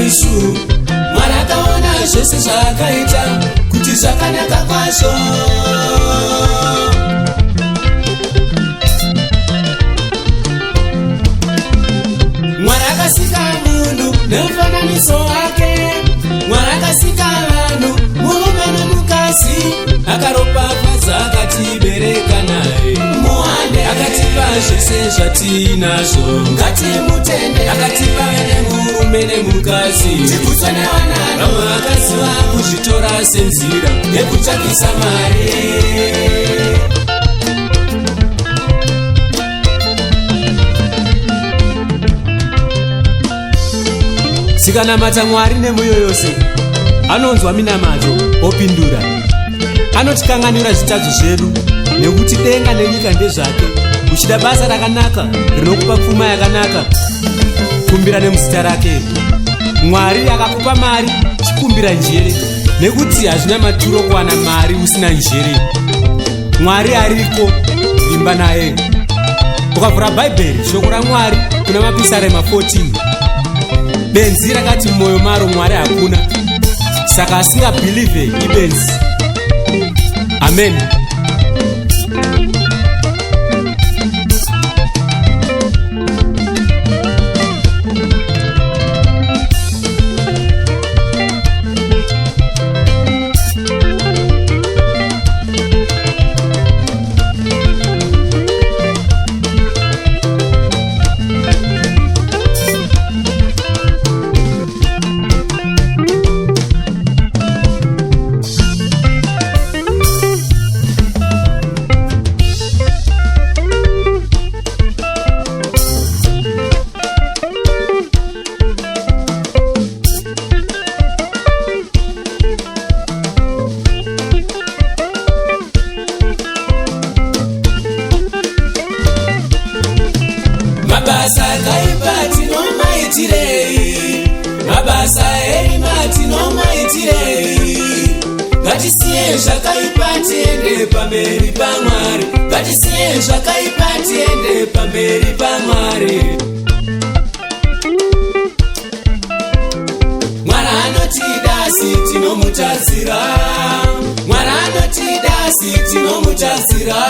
isu Mwari akaona zvese zvakaita kuti zvakanaka kwazvo Mwari akasika munhu nemufananidzo wake Mwari akasika vanhu murume nemukadzi akaropafadza akatibereka naye muhande akatipa zvese zvatinazvo ngatimutende akatipa nemurume nemukadzi tikutswa nevana vamwe vakaziva kuzvitora senzira yekutsvakisa mari Sikanamata Mwari nemwoyo yose anonzwa minamato opindura anotikanganira zvitadzo zvedu nekuti denga nenyika ndezvake uchida basa rakanaka rinokupa pfuma yakanaka kumbira nemuzita rake Mwari akakupa mari chikumbira njere nekuti hazvina maturo kuwana mari usina njere Mwari ariko vimba naye ukavhura bhaibheri shoko raMwari kuna Mapisarema 14 benzi rakati mwoyo maro Mwari hakuna saka asingabhilivhe ibenzi amen Mabasa kaipa tinomaitirei Mabasa eima tinomaitirei Ngatisiye zvakaipa tiende pamberi paMwari Ngatisiye zvakaipa tiende pamberi paMwari Mwari anotida si tinomutadzira Mwari anotida si tinomutadzira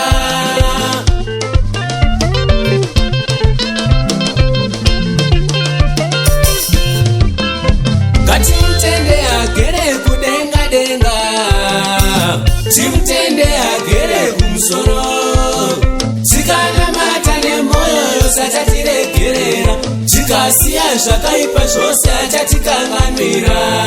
Timutende agere kudenga denga Timutende agere kumusoro Tikanamata nemoyo yose achatiregerera Tikasiya zvakaipa zvose achatikanganwira